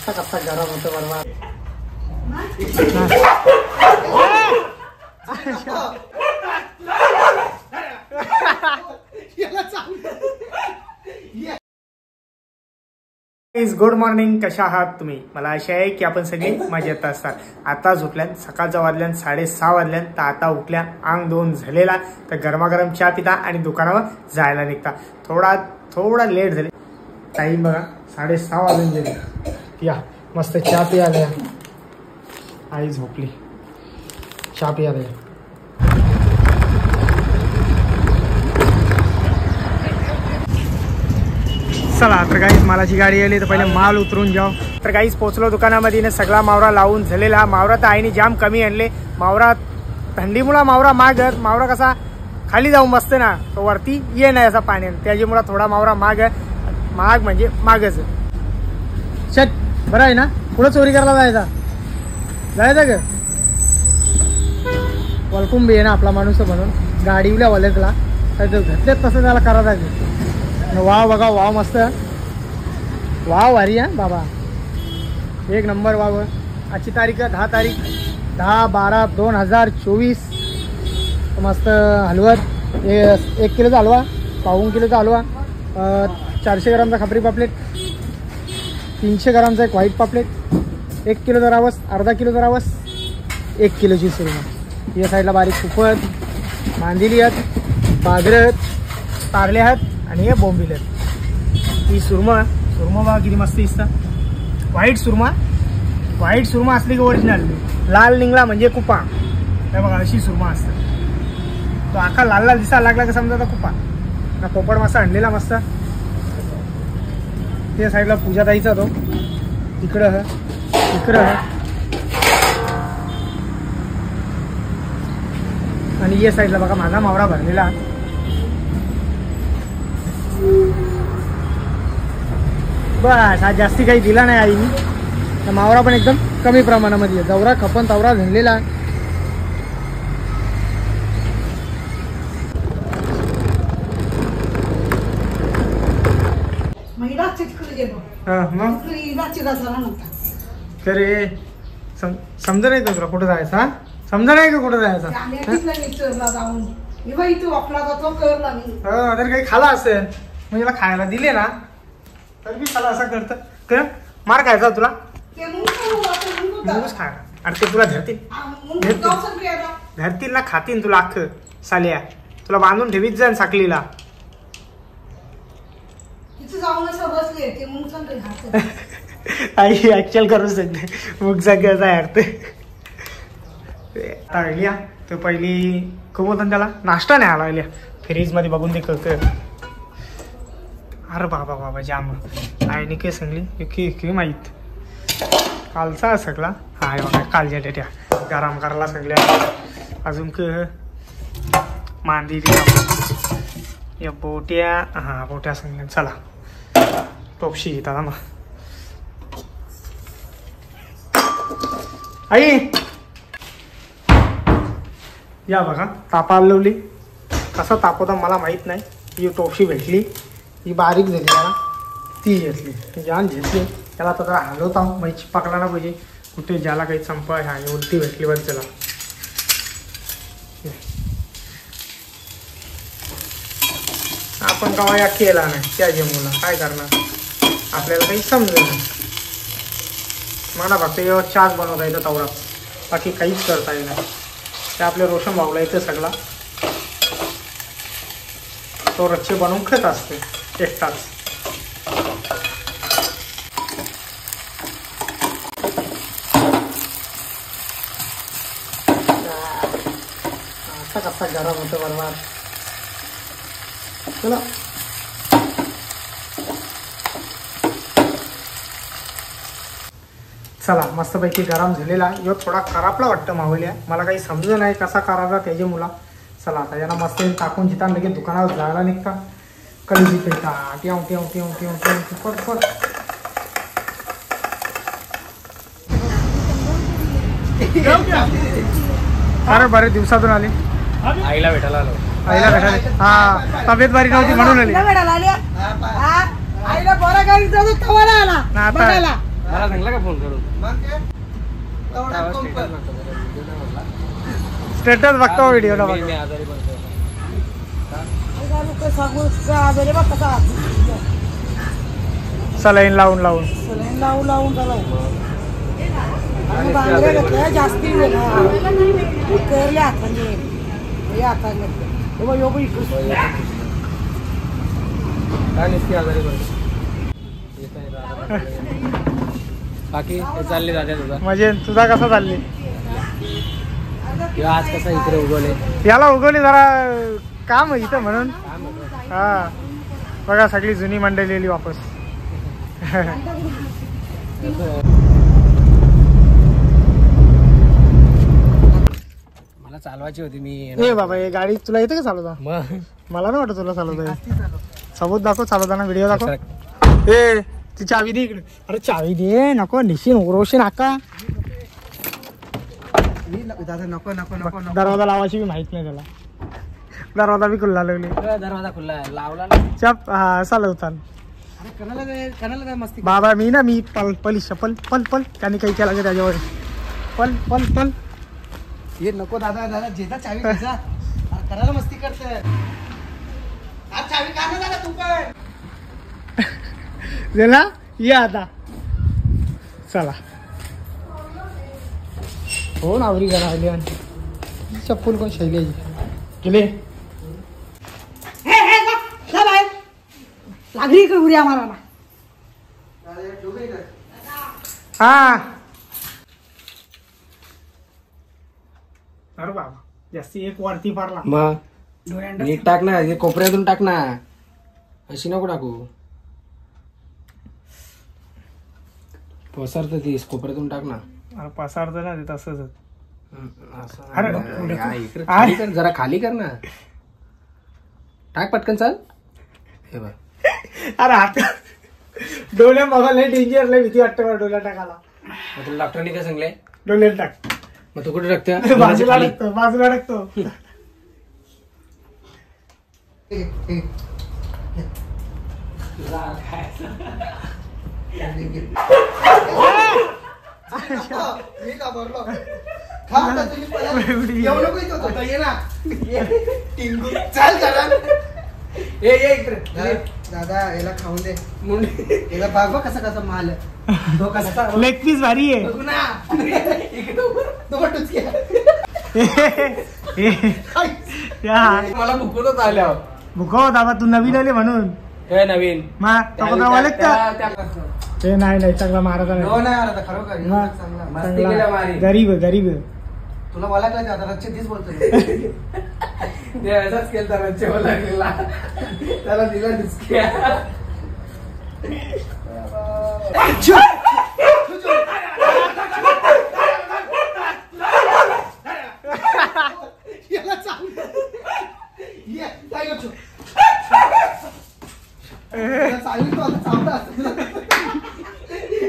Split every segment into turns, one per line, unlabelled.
कसा कसा गरम होतो बरोबर. Good morning. कशा आहात तुम्ही? मला आशा आहे की आपण सगळे मजेत असतात. आता झोपल्यान सकाळच्या वाजल्यान 6:30 वाजल्यान तर आता उठल्या अंग दोन झालेला तर गरमागरम चहा पिता आणि दुकानावर जायला निघता. थोडा लेट झाले. टाइम बघा 6:30 वाजून गेले. या मस्त चहा पियाला. आई झोपली. चहा पियाला. चला तर गाईज मालाची गाडी आली तर पहिले माल उतरून जाऊ. तर गाईज पोचलो दुकानामध्ये. सगळा मावरा लावून झालेला. मावरा तर आईने जाम कमी आणले. मावरा थंडीमुळे मावरा मागत. मावरा कसा खाली जाऊन बसते ना तो वरती ये नाही असा पाण्यात, त्याच्यामुळे थोडा मावरा माग म्हणजे मागच. शट बरं आहे ना. पुढे चोरी करायला जायचं ग. वलकुंब आहे ना आपला माणूस म्हणून गाडीवल्या वलेतला घातलेत तसं त्याला करायचं. वाव बघा वाव मस्त. वाव भारी आहे बाबा. एक नंबर वाव. आजची तारीख 10 तारीख 10/12/2024. मस्त हलवत 1 किलोचा हलवा, 1.5 किलोचा हलवा, 400 ग्रामचा खापरी पापलेट, 300 ग्रामचा एक व्हाईट पापलेट, 1 किलोचा रावस, अर्धा किलोचा रावस, 1 किलोची सुरमा. या साईडला बारीक कुपत, मांदिली आहेत, बागरत, तारले आहेत आणि हे बोंबील आहेत. ही सुरमा बघा किती मस्त दिसतं. व्हाईट सुरमा असली की ओरिजिनल. लाल निघला म्हणजे कुपा. हे बघा अशी सुरमा असते. तो आखा लाल दिसायला लागला का समजा कुपा ना. पोपड मस्त आणलेला मस्त. त्या साईडला पूजा ताईचा तो इकडं आणि या साईडला बघा माझा मावरा भरलेला. बस आज जास्ती काही दिला नाही आईनी. मावरा पण एकदम कमी प्रमाणामध्ये. जवरा खपन तवरा झालेला. अरे समजा नाही तुला कुठं जायचं. समजा नाही का कुठं जायचं. तर काही खाला असेल म्हणजे खायला दिले ना तर मी खाला असं करत. मार खायचा तुला खायला. अरे ते तुला धरतील ना, खातील तुला अख्खं साल्या. तुला बांधून ठेवीत जाईन साखलीला. आई ऍक्च्युअल करू शकते मग सगळ्याचा अर्थ. तर पहिली खूप होता त्याला नाश्ता नाही आला फ्रीज मध्ये बघून ते करतोय. अरे बाबा जाम आईने काय सांगली की माहीत कालचा सगळा. हाय बघा कालच्या डेट्या गरम करायला सांगल्या. अजून मांदिली या बोट्या सांगल्या. चला टोपशी घेतात मग. आई या बघा तापा लावली. कसा तापवता मला माहीत नाही. ही टोपशी भेटली. ही बारीक झाली मला ती घेतली. जान घेतली त्याला आता जरा हलवता म्हणजे चिपकला ना पाहिजे कुठे. ज्याला काही चंपा आणि उलटी भेटली बरं त्याला. आपण कवा या केला नाही त्याच्या मुलं काय करणार. आपल्याला काही समजलं नाही. मला फक्त चहाच बनवता येतं तवरा. बाकी काहीच करता येईल नाही. ते आपल्या रोशन भाऊला येतं सगळा. तो रच्चे बनवून खात असते एकटाच. असा कसा गरम होतो बरोबर. चला चला मस्तपैकी गरम झालेला. यो थोडा खराबला वाटतं मावल्या. मला काही समजलं नाही कसा करायचा त्याच्या मुला. चला आता यांना मस्त टाकून जिता लगेच दुकानावर जायला निघता. कळजी पेटा पट. अरे बरेच दिवसातून आले.
आईला भेटायला आलो.
हा तब्येत बारी नव्हती म्हणून आली.
मला सांगला का फोन करून
स्टेटस बघतो व्हिडिओ ला
मी आजारी पडतो
सलाईन लावून लावून
जास्ती
काय नसती आजारी पडतो बाकी चालले जाते तुझा
म्हणजे तुझा कसा चालली
किंवा आज कसा इकडे उगवले
याला उगवली जरा काम इथं म्हणून हा बघा सगळी जुनी मंडळी आली वापस
मला चालवायची होती मी
ए बाबा हे गाडी तुला येते का चालवता
मग
मला नाही वाटत तुला चालवता सबूत दाखव चालवताना व्हिडिओ दाखव ए ती चावी दे इकडे अरे चावी दे नको निशीन उरोशी नाका
दादा नको नको नको नको
दरवाजा लावायची बी माहित नाही त्याला दरवाजा बी खुल्ला लागली
दरवाजा खुला आहे लावला
चप हा चालवतात
कणाला काय मस्ती
बाबा मी ना मी पल पलिश पल पल पल त्याने काही केलं का त्याच्यावर पल पल पल
हे नको दादा दादा जेता चावी घ्यायचा कणाला मस्ती करते आज चावी का ना दादा तू पण
दे ना ये आता चला हो नावरी घराली चप्पल कोण शैल्याची गेले
लागली का उड्या मारायला
हा अरे बाबा जास्ती एक वरती पारला
मग नीट टाक ना हे कोपऱ्यातून टाक ना अशी नको टाकू पसरत तीस कोपऱ्यातून टाक ना
अरे पसारतं ना ते तसंच
असं
अरे,
इकडे खाली कर जरा खाली कर ना टाक पटकन चाल हे बघ
अरे आता डोल्या बाबा लय डेंजर लय भीती वाटतं मला डोल्या टाकायला
मग तुला डॉक्टरने काय सांगले
डोल्यात टाक
मग तू कुठे टाकते
बाजूला टाकतो बाजूला टाकतो
मी का भरलो खा आता तुम्ही पहिला येऊ नको इथं होतं ये ना टिंगू चल जरा
ए इकडे
दादा याला खाऊन दे
मुंडी
याला बघ बघ कसा कसा माल आहे तो कसा
लेग पीस भारी आहे
बघू ना तो बटूच
मला
भुकवत आल्यावर
भुकाव दाबा तू नवीन आले म्हणून
काय नवीन
ते नाही चांगला महाराजा
हो नाही आला तर खरोखर चांगला
मस्ती केल्या मारी
गरीब गरीब
तुला मला काय आता रच्चे तीच बोलतोय
ते असाच केलता रच्चे लागलेला त्याला दिला डिस्किया
याला चांगलं ये काय करतो चांगली तो आता चांगला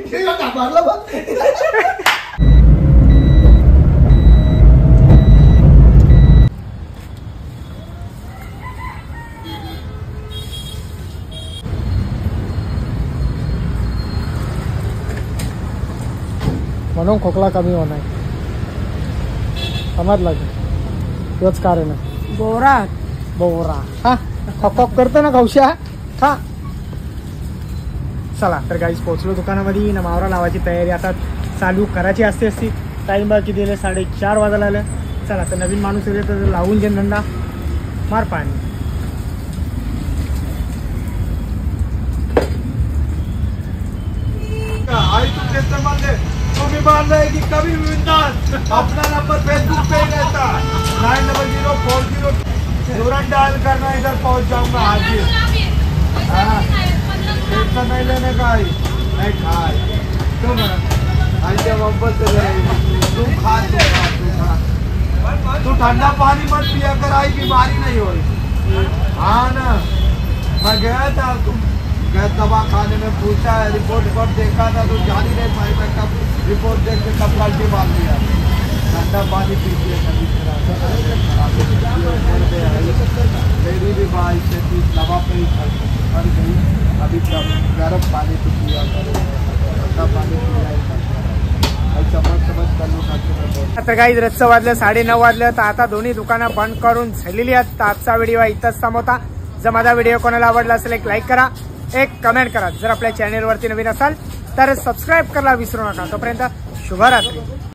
हे का मारला बघ
म्हणून खोकला कमी होणार समजला की तोच कारण आहे
बोरा
बोरा हा खॉक करतो ना कौशा हा चला तर गाईस पोहोचलो दुकानामध्ये ना मावरा लावायची तयारी आता चालू करायची असते टाईम बाकी दिले 4:30 वाजायला आलं चला तर नवीन माणूस येईल तर लावून घे धंदा मार पाणी
तुम्ही मान रहे कि कभी भी बिंदास अपना नंबर फेसबुक पे ही रहता 90040 तुरंत डायल करना इधर पहुंच जाऊंगा हाजिर टेंशन नहीं लेने का ही नहीं खाए तुम ऐसे मोहब्बत से तुम खा तू ठंडा पानी मत पिया कर आई बीमारी नहीं हो हाँ ना मैं गया था गैस दवा खाने में पूछा है रिपोर्ट देखा था तो जान ही नहीं पाई मैं कब रिपोर्ट देख के कब पलटी मार दिया ठंडा पानी पीजिए कभी मेरी भी भाई से दवा पे ही कर गई अभी गर्म पानी तो पिया करो ठंडा पानी
तर काही रच्चं वाजलं 9:30 वाजलं, तर आता दोन्ही दुकानं बंद करून झालेली आहेत. तर आजचा व्हिडिओ इथंच थांबवता. जर माझा व्हिडिओ कोणाला आवडला असेल एक लाईक करा, एक कमेंट करा. जर आपल्या चॅनेलवरती नवीन असाल तर सबस्क्राईब करायला विसरू नका. तोपर्यंत शुभरात्री.